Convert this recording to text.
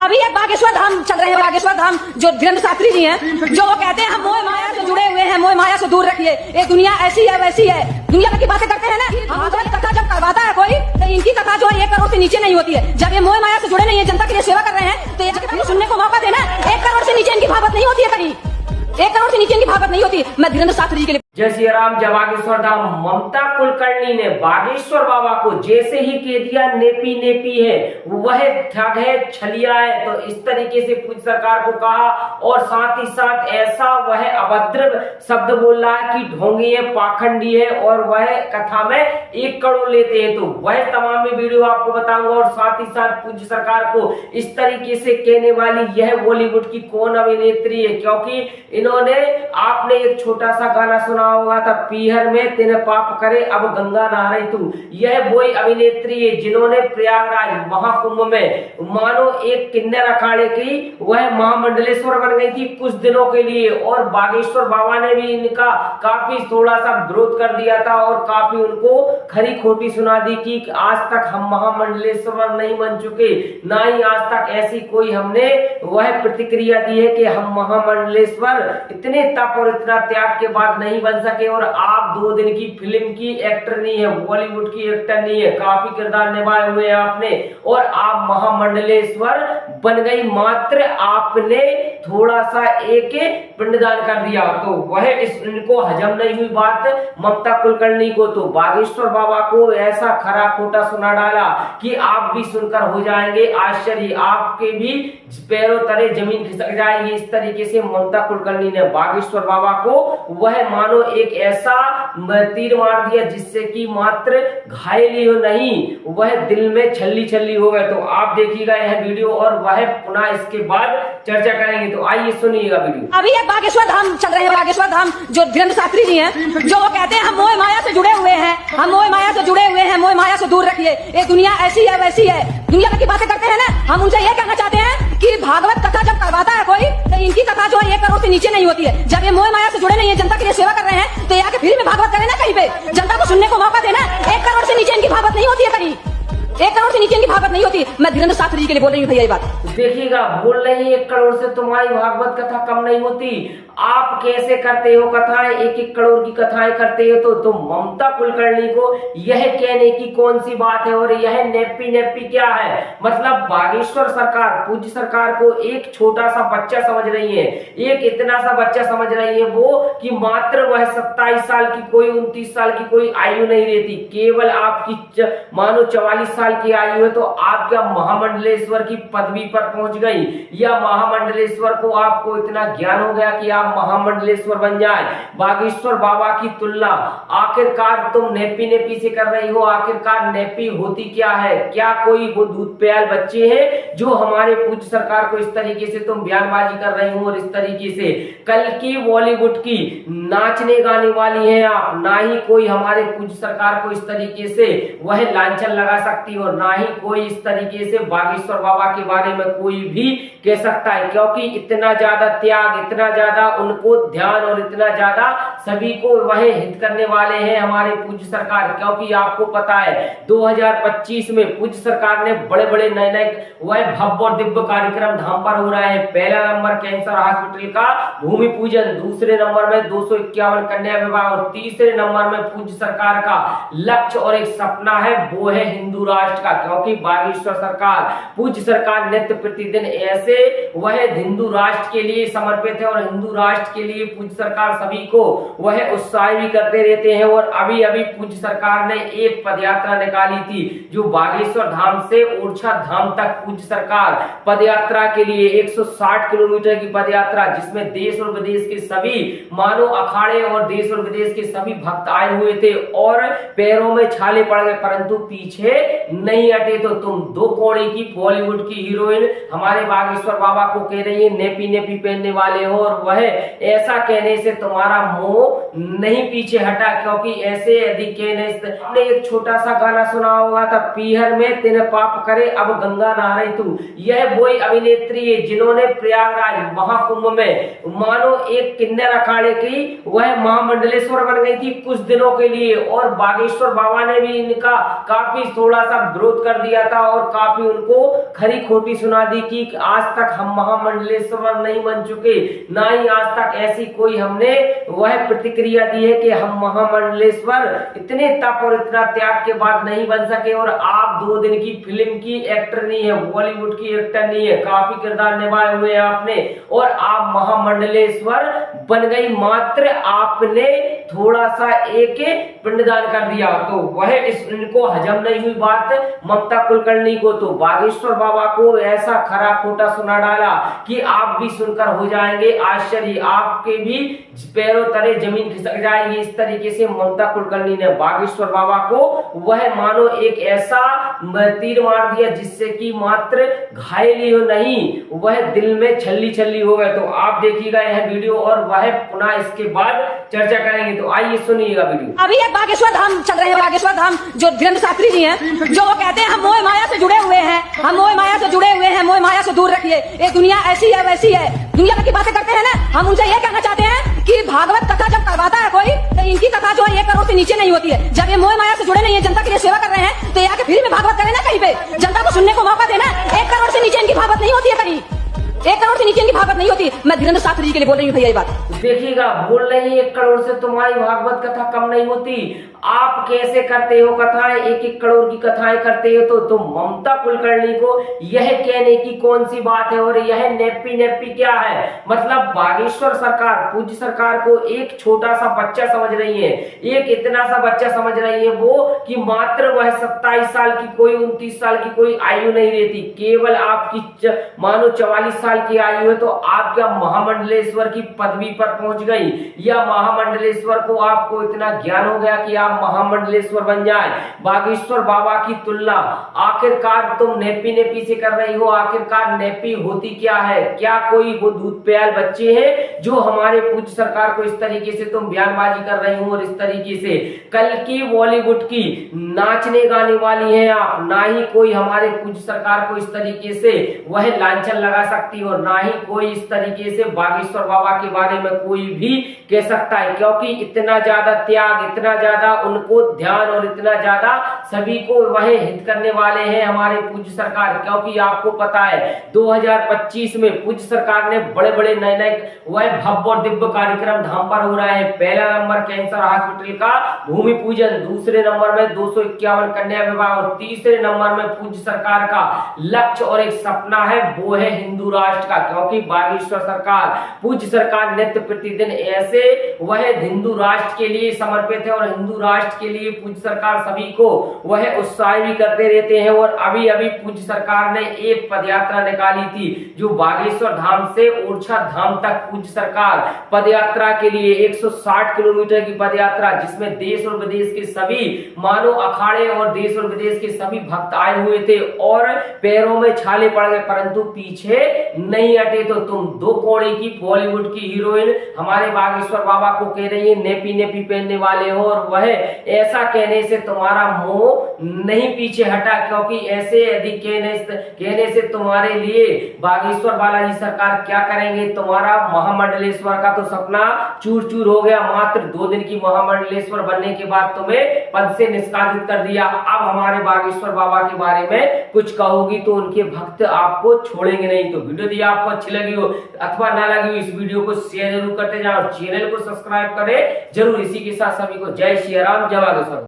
अभी एक बागेश्वर धाम चल रहे हैं, बागेश्वर धाम जो धीरेन्द्र शास्त्री जी हैं, जो वो कहते हैं हम मोह माया से जुड़े हुए हैं, मोह माया से दूर रखिए, ये दुनिया ऐसी है वैसी है, दुनिया की बातें करते हैं ना। हम कथा जब करवाता है कोई तो इनकी कथा जो है 1 करोड़ से नीचे नहीं होती है। जब ये मोह माया से जुड़े नहीं है, जनता के लिए सेवा कर रहे हैं, तो ये सुनने को मौका देना। 1 करोड़ से नीचे इनकी भागवत नहीं होती है, कहीं 1 करोड़ से नीचे इनकी भागवत नहीं होती। मैं धीरेन्द्र शास्त्री जी के लिए जय श्री राम। जय बागेश्वर धाम। ममता कुलकर्णी ने बागेश्वर बाबा को जैसे ही कह दिया नेपी नेपी है, वह ठग है, छलिया है, तो इस तरीके से पूज्य सरकार को कहा और साथ ही साथ ऐसा वह अभद्र शब्द बोल रहा है कि ढोंगी है, पाखंडी है और वह कथा में 1 करोड़ लेते हैं। तो वह तमाम में वीडियो आपको बताऊंगा और साथ ही साथ पूज्य सरकार को इस तरीके से कहने वाली यह बॉलीवुड की कौन अभिनेत्री है, क्योंकि इन्होंने आपने एक छोटा सा गाना सुना होगा था, पीहर में तेने पाप करे अब गंगा नहा रही तू। यह वही अभिनेत्री है जिन्होंने प्रयागराज महाकुंभ में मानो एक किन्नर अखाड़े की वह महामंडलेश्वर बन गई थी कुछ दिनों के लिए, और बागेश्वर बाबा ने भी इनका काफी थोड़ा सा विरोध कर दिया था और काफी उनको खरी खोटी सुना दी कि आज तक हम महामंडलेश्वर नहीं बन चुके, ना ही आज तक ऐसी कोई हमने वह प्रतिक्रिया दी है कि हम महामंडलेश्वर इतने तप और इतना त्याग के बाद नहीं बन सके। और आप 2 दिन की फिल्म की एक्टर नहीं है, बॉलीवुड की एक्टर नहीं है, काफी किरदार निभाए हुए हैं आपने और आप महामंडलेश्वर बन गई, मात्र आपने थोड़ा सा एक पिंडदान कर दिया। तो वह इनको हजम नहीं हुई बात ममता कुलकर्णी को, तो बागेश्वर बाबा को ऐसा खरा खोटा सुना डाला कि आप भी सुनकर हो जाएंगे आश्चर्य, आपके भी पैरों तले जमीन खिसक जाएगी। इस तरीके से ममता कुलकर्णी ने बागेश्वर बाबा को वह मानो एक ऐसा तीर मार दिया जिससे कि मात्र घायल ही हो नहीं, वह दिल में छल्ली छल्ली हो गए। तो आप देखिएगा यह वीडियो और वह पुनः इसके बाद चर्चा करेंगे, तो आइए सुनिएगा वीडियो। अभी एक बागेश्वर धाम चल रहे हैं, बागेश्वर धाम जो धीरेन्द्र शास्त्री जी हैं, जो वो कहते हैं हम मोह माया से जुड़े हुए हैं, हम मोह माया से जुड़े हुए हैं, मोह माया से दूर रखिए, ये दुनिया ऐसी है वैसी है, दुनिया की बातें करते हैं ना। हम उनसे यह कहना चाहते हैं कि भागवत कथा जब करवाता है कोई तो इनकी कथा जो है 1 करोड़ से नीचे नहीं होती है। जब ये मोह माया से जुड़े नहीं है, जनता के लिए सेवा कर रहे हैं, तो यहाँ के फ्री में भागवत करें ना, कहीं पे जनता को सुनने को मौका देना। 1 करोड़ से नीचे इनकी भागवत नहीं होती है, कहीं 1 करोड़ से नीचे इनकी भागवत नहीं होती। मैं धीरेन्द्र शास्त्री जी के लिए बोल रही हूँ भैया ये बात। देखिएगा, बोल रही 1 करोड़ से तुम्हारी भागवत कथा कम नहीं होती। आप कैसे करते हो कथाएं, 1-1 करोड़ की कथाएं करते हो, तो ममता कुलकर्णी को यह कहने की कौन सी बात है और यह नेपी नेपी क्या है। मतलब बागेश्वर सरकार, पूज्य सरकार को एक छोटा सा बच्चा समझ रही है, एक इतना सा बच्चा समझ रही है वो कि मात्र वह 27 साल की कोई 29 साल की कोई आयु नहीं रहती, केवल आपकी मानो 44 साल की आयु है तो आप क्या महामंडलेश्वर की पदवी पर पहुंच गई, या महामंडलेश्वर को आपको इतना ज्ञान हो गया कि आप महामंडलेश्वर बन जाए। बागेश्वर बाबा की तुलना आखिरकार तुम नेपी नेपी से कर रही हो। आखिरकार नेपी होती क्या है? क्या कोई वो दूध प्याल बच्चे हैं जो हमारे पूज्य सरकार को इस तरीके से तुम बयानबाजी कर रही हो और इस तरीके से कल की बॉलीवुड की नाचने गाने वाली है आप, ना ही कोई हमारे पूज्य सरकार को इस तरीके से वह लांछन लगा सकती और ना ही कोई इस तरीके से बागेश्वर बाबा के बारे में कोई भी कह सकता है, क्योंकि इतना ज्यादा त्याग, इतना ज्यादा उनको ध्यान और इतना ज्यादा सभी को वह हित करने वाले हैं हमारे पूज्य सरकार। क्योंकि आपको पता है 2025 में पूज्य सरकार ने बड़े बड़े नए नए वह भव्य और दिव्य कार्यक्रम धाम पर हो रहे हैं। पहला नंबर कैंसर हॉस्पिटल का भूमि पूजन, दूसरे नंबर में 251 कन्या विवाह और तीसरे नंबर में पूज्य सरकार का लक्ष्य और एक सपना है वो है हिंदू राष्ट्र का। क्योंकि बागेश्वर सरकार, पूज्य सरकार नित्य प्रतिदिन ऐसे वह हिंदू राष्ट्र के लिए समर्पित है और हिंदू राष्ट्र के लिए पूज्य सरकार सभी को वह उत्साह भी करते रहते हैं। और अभी अभी पूज्य सरकार ने एक पदयात्रा निकाली थी जो बागेश्वर धाम से ओरछा धाम तक पूज्य सरकार पदयात्रा के लिए 160 किलोमीटर की पदयात्रा, जिसमें देश और विदेश के सभी मानो अखाड़े और देश और विदेश के सभी भक्त आए हुए थे और पैरों में छाले पड़ गए, परंतु पीछे नहीं हटे। तो तुम 2 कौड़ी की बॉलीवुड की हीरोइन हमारे बागेश्वर बाबा को कह रही है नेपी नेपी पहनने वाले हो, और वह ऐसा कहने से तुम्हारा मोह मोह नहीं पीछे हटा, क्योंकि ऐसे यदि ने एक छोटा सा गाना सुना होगा था, पीहर में तेने पाप करे अब गंगा नहारे तू। यह वही अभिनेत्री है जिन्होंने प्रयागराज महाकुंभ में मानो एक किन्नर अखाड़े की वह महामंडलेश्वर बन गई थी कुछ दिनों के लिए, और बागेश्वर बाबा ने भी इनका काफी थोड़ा सा विरोध कर दिया था और काफी उनको खरी खोटी सुना दी कि आज तक हम महामंडलेश्वर नहीं बन चुके, ना ही आज तक ऐसी कोई हमने वह प्रतिक्रिया दी है कि हम महामंडलेश्वर इतने तप और इतना त्याग के बाद नहीं बन सके। और आप 2 दिन की फिल्म की एक्टर नहीं है, बॉलीवुड की एक्टर नहीं है, काफी किरदार निभाए हुए हैं आपने, और आप महामंडलेश्वर बन गई मात्र आपने थोड़ा सा एक पिंडदान कर दिया। तो वह इनको हजम नहीं हुई बात ममता कुलकर्णी को, तो बागेश्वर बाबा को ऐसा खरा खोटा सुना डाला कि आप भी सुनकर हो जाएंगे आश्चर्य, आपके भी पैरों तले जमीन खिसक जाएगी। इस तरीके से ममता कुलकर्णी ने बागेश्वर बाबा को वह मानो एक ऐसा तीर मार दिया जिससे कि मात्र घायल ही हो नहीं वह दिल में छल्ली छल्ली हो गए। तो आप देखिएगा यह वीडियो और वह पुनः इसके बाद चर्चा करेंगे, तो आइए सुनिएगा वीडियो। अभी एक बागेश्वर धाम चल रहे हैं, बागेश्वर धाम जो धीरेन्द्र शास्त्री जी हैं, जो वो कहते हैं हम मोह माया से जुड़े हुए हैं, हम मोह माया से जुड़े हुए हैं, मोह माया से दूर रखिए, ये दुनिया ऐसी है वैसी है, दुनिया की बातें करते हैं ना। हम उनसे ये कहना चाहते हैं कि भागवत कथा जब करवाता है कोई, तो इनकी कथा जो है 1 करोड़ से नीचे नहीं होती है। जब ये मोह माया से जुड़े नहीं है, जनता के लिए सेवा कर रहे हैं, तो ये आके फ्री में भागवत करें ना, कहीं पे जनता को सुनने को मौका देना। 1 करोड़ से नीचे इनकी भागवत नहीं होती है, कहीं 1 करोड़ से नीचे इनकी भागवत नहीं होती। मैं धीरेन्द्र शास्त्री जी के लिए बोल रही हूँ भैया ये बात। देखिएगा, बोल रही 1 करोड़ से तुम्हारी भागवत कथा कम नहीं होती। आप कैसे करते हो कथाएं, 1-1 करोड़ की कथाएं करते हो, तो तुम ममता कुलकर्णी को यह कहने की कौन सी बात है, और यह नेपी क्या है। मतलब बागेश्वर सरकार, पूज्य सरकार को एक छोटा सा बच्चा समझ रही है, एक इतना सा बच्चा समझ रही है वो कि मात्र वह 27 साल की कोई 29 साल की कोई आयु नहीं रहती, केवल आपकी मानो 44 साल की आयु है तो आप क्या महामंडलेश्वर की पदवी पर पहुंच गई, या महामंडलेश्वर को आपको इतना ज्ञान हो गया कि आप महामंडलेश्वर बन जाए। बागेश्वर बाबा की तुलना आखिरकार तुम नेपी से कर रही हो। आखिरकार नेपी होती क्या है, क्या कोई वो दूध प्याल बच्चे हैं जो हमारे पूज्य सरकार को इस तरीके से तुम बयानबाजी कर रही हो, और इस तरीके से कल की बॉलीवुड की नाचने गाने वाली है आप, ना ही कोई हमारे पूज्य सरकार को इस तरीके से वह लांछन लगा सकती, और ना ही कोई इस तरीके से बागेश्वर बाबा के बारे में कोई भी कह सकता है, क्योंकि इतना ज्यादा त्याग, इतना ज्यादा उनको ध्यान और इतना ज्यादा सभी को वह हित करने वाले हैं हमारे पूज्य सरकार। क्योंकि आपको पता है 2025 में पूज्य सरकार ने बड़े बड़े नए वह भव्य और दिव्य कार्यक्रम धाम पर हो रहा है। पहला नंबर कैंसर हॉस्पिटल का भूमि पूजन, दूसरे नंबर में 251 कन्या विवाह, और तीसरे नंबर में पूज्य सरकार का लक्ष्य और एक सपना है वो है हिंदू राष्ट्र का। क्योंकि बागेश्वर सरकार, पूज्य सरकार नित्य प्रतिदिन ऐसे वह हिंदू राष्ट्र के लिए समर्पित है, और हिंदू राष्ट्र के लिए पूज्य सरकार सभी को वह उत्साह भी करते रहते हैं। और अभी अभी पूज्य सरकार ने एक पदयात्रा निकाली थी जो बागेश्वर धाम से ओरछा धाम तक पूज्य सरकार पदयात्रा के लिए 160 किलोमीटर की पदयात्रा, जिसमें देश और विदेश के सभी मानो अखाड़े और देश और विदेश के सभी भक्त आए हुए थे और पैरों में छाले पड़ गए, परंतु पीछे नहीं हटे। तो तुम 2 कौड़ी की बॉलीवुड की हीरोइन हमारे बागेश्वर बाबा को कह रही है नेपी पहनने वाले हो, और वह ऐसा कहने से तुम्हारा मोह नहीं पीछे हटा, क्योंकि ऐसे यदि कहने से तुम्हारे लिए बागेश्वर बालाजी सरकार क्या करेंगे। तुम्हारा महामंडलेश्वर का तो सपना चूर चूर हो गया, मात्र 2 दिन की महामंडलेश्वर बनने के बाद तुम्हें पद से निष्कासित कर दिया। अब हमारे बागेश्वर बाबा के बारे में कुछ कहोगी तो उनके भक्त आपको छोड़ेंगे नहीं। तो वीडियो दी आपको अच्छी लगी हो अथवा ना लगी हो, इस वीडियो को शेयर जरूर करते जाओ और चैनल को सब्सक्राइब करें जरूर। इसी के साथ सभी को जय श्री राम, जय बागेश्वर।